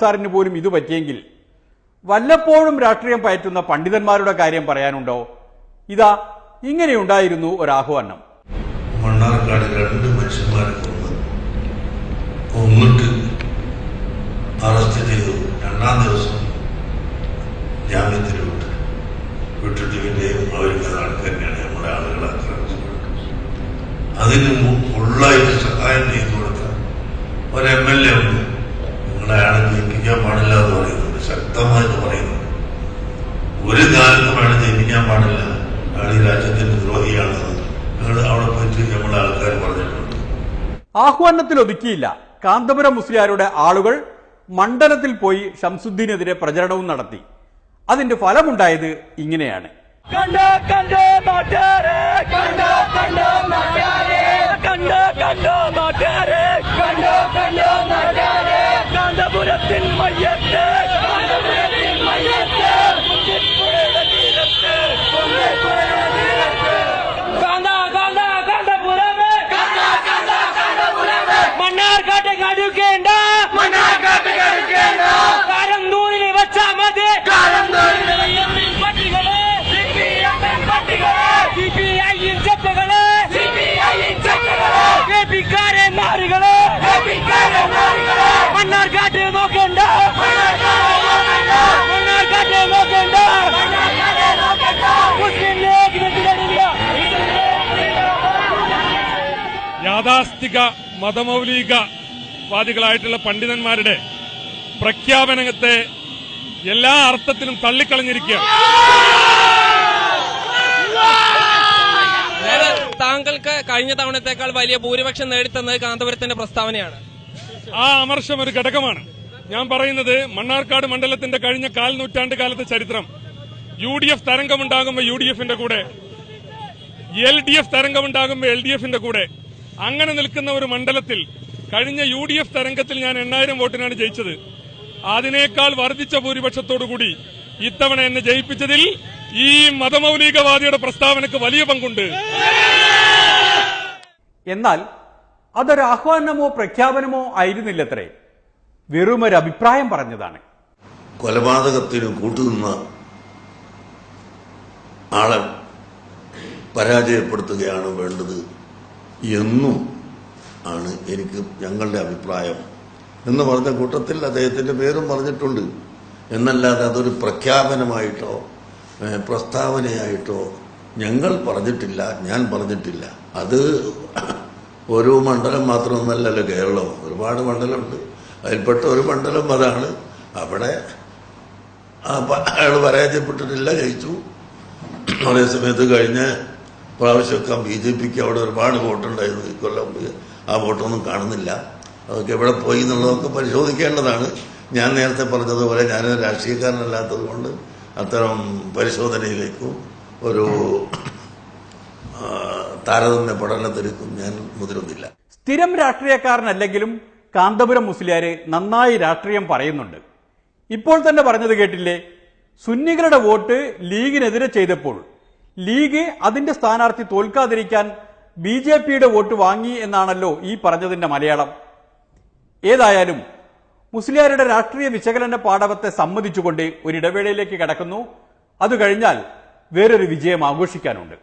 സാറിന് പോലും ഇത് പറ്റിയെങ്കിൽ വല്ലപ്പോഴും രാഷ്ട്രീയം പയറ്റുന്ന പണ്ഡിതന്മാരുടെ കാര്യം പറയാനുണ്ടോ? ഇതാ ഇങ്ങനെയുണ്ടായിരുന്നു ഒരാഹ്വാനം. മണ്ണാർക്കാട് 2 മനുഷ്യന്മാരെ കൊന്നിട്ട് അറസ്റ്റ് ചെയ്തു. 2-ാം ദിവസം ജാമ്യത്തിൽ വിട്ടിട്ട് പിന്നെയും അവർക്ക് ആൾക്കാർ തന്നെയാണ് നമ്മുടെ ആളുകളെ ആക്രമിച്ചത്. അതിന് ഫുള്ളായിട്ട് സഹായം ചെയ്തു കൊടുത്ത ഒരു MLA ഉണ്ട്. നിങ്ങളെ അയാളെ ജയിപ്പിക്കാൻ പാടില്ല എന്ന് പറയുന്നുണ്ട്, ശക്തമായിട്ട് പറയുന്നുണ്ട്. ഒരു കാലത്തും അയാളെ ജയിപ്പിക്കാൻ പാടില്ല, അയാൾ ഈ രാജ്യത്തിന്റെ ദ്രോഹിയാണെന്ന് ഞങ്ങൾ അവിടെ പോയിട്ട് നമ്മളെ ആൾക്കാർ പറഞ്ഞിട്ടുണ്ട്. ആഹ്വാനത്തിൽ ഒതുക്കിയില്ല. കാന്തപുരം മുസ്ലിയാരുടെ ആളുകൾ മണ്ഡലത്തിൽ പോയി ഷംസുദ്ദീനെതിരെ പ്രചരണവും നടത്തി. അതിന്റെ ഫലമുണ്ടായത് ഇങ്ങനെയാണ്. കാന്തപുരത്തിൻ മയ്യത്ത് മണ്ണാർക്കാട്ട് കടുക്കേണ്ട കാരന്തൂരിൽ വെച്ചാ മതി. പട്ടികള് CPI ഇൻസെപ്റ്റുകള് കേപിക്കാരെ നാറികള് മണ്ണാർക്കാട്ട് നോക്കണ്ട, മണ്ണാർക്കാട്ട് നോക്കണ്ട. മുസ്ലിം ലീഗിനെതിരല്ല. യാഥാസ്ഥിക മതമൗലികവാദികളായിട്ടുള്ള പണ്ഡിതന്മാരുടെ പ്രഖ്യാപനത്തെ എല്ലാ അർത്ഥത്തിലും തള്ളിക്കളഞ്ഞിരിക്കുകയാണ്. താങ്കൾക്ക് കഴിഞ്ഞ തവണത്തേക്കാൾ വലിയ ഭൂരിപക്ഷം നേടിത്തന്നത് കാന്തപുരത്തിന്റെ പ്രസ്താവനയാണ്. ആ അമർഷം ഒരു ഘടകമാണ്. ഞാൻ പറയുന്നത് മണ്ണാർക്കാട് മണ്ഡലത്തിന്റെ കഴിഞ്ഞ 1/4 നൂറ്റാണ്ട് കാലത്തെ ചരിത്രം, UDF തരംഗമുണ്ടാകുമ്പോൾ UDFന്റെ കൂടെ, LDF തരംഗമുണ്ടാകുമ്പോൾ LDFന്റെ കൂടെ, അങ്ങനെ നിൽക്കുന്ന ഒരു മണ്ഡലത്തിൽ കഴിഞ്ഞ UDF തരംഗത്തിൽ ഞാൻ 8000 വോട്ടിനാണ് ജയിച്ചത്. അതിനേക്കാൾ വർദ്ധിച്ച ഭൂരിപക്ഷത്തോടുകൂടി ഇത്തവണ എന്നെ ജയിപ്പിച്ചതിൽ ഈ മതമൗലികവാദിയുടെ പ്രസ്താവനക്ക് വലിയ പങ്കുണ്ട്. എന്നാൽ അതൊരു ആഹ്വാനമോ പ്രഖ്യാപനമോ ആയിരുന്നില്ലത്രേ, വെറുമൊരു അഭിപ്രായം പറഞ്ഞതാണ്. കൊലപാതകത്തിന് കൂട്ടുനിന്ന ആളെ പരാജയപ്പെടുത്തുകയാണ് വേണ്ടത് എന്നും ആണ് ഞങ്ങളുടെ അഭിപ്രായം എന്ന് പറഞ്ഞ കൂട്ടത്തിൽ അദ്ദേഹത്തിന്റെ പേരും പറഞ്ഞിട്ടുണ്ട്. എന്നല്ലാതെ അതൊരു പ്രഖ്യാപനമായിട്ടോ പ്രസ്താവനയായിട്ടോ ഞങ്ങൾ പറഞ്ഞിട്ടില്ല, ഞാൻ പറഞ്ഞിട്ടില്ല. അത് ഒരു മണ്ഡലം മാത്രമൊന്നല്ലല്ലോ കേരളം, ഒരുപാട് മണ്ഡലമുണ്ട്. അതിൽപ്പെട്ട ഒരു മണ്ഡലം അതാണ്. അവിടെ അയാൾ പരാജയപ്പെട്ടിട്ടില്ല, ജയിച്ചു. അതേസമയത്ത് കഴിഞ്ഞ പ്രാവശ്യമൊക്കെ BJPക്ക് അവിടെ ഒരുപാട് വോട്ടുണ്ടായിരുന്നു. ഇക്കൊല്ലം ആ വോട്ടൊന്നും കാണുന്നില്ല. അതൊക്കെ എവിടെ പോയി എന്നുള്ളതൊക്കെ പരിശോധിക്കേണ്ടതാണ്. ഞാൻ നേരത്തെ പറഞ്ഞതുപോലെ ഞാൻ രാഷ്ട്രീയക്കാരനല്ലാത്തത് കൊണ്ട് അത്തരം പരിശോധനയിലേക്കും ഒരു താരതമ്യ പഠനത്തിലേക്കും ഞാൻ മുതിരുന്നില്ല. സ്ഥിരം രാഷ്ട്രീയക്കാരനല്ലെങ്കിലും കാന്തപുരം മുസ്ലിയാര് നന്നായി രാഷ്ട്രീയം പറയുന്നുണ്ട്. ഇപ്പോൾ തന്നെ പറഞ്ഞത് കേട്ടില്ലേ? സുന്നികളുടെ വോട്ട് ലീഗിനെതിരെ ചെയ്തപ്പോൾ ലീഗ് അതിന്റെ സ്ഥാനാർത്ഥി തോൽക്കാതിരിക്കാൻ BJPയുടെ വോട്ട് വാങ്ങി എന്നാണല്ലോ ഈ പറഞ്ഞതിന്റെ മലയാളം. ഏതായാലും മുസ്ലിയാരുടെ രാഷ്ട്രീയ വിശകലന പാടവത്തെ സമ്മതിച്ചുകൊണ്ട് ഒരിടവേളയിലേക്ക് കടക്കുന്നു. അത് കഴിഞ്ഞാൽ വേറൊരു വിജയം ആഘോഷിക്കാനുണ്ട്.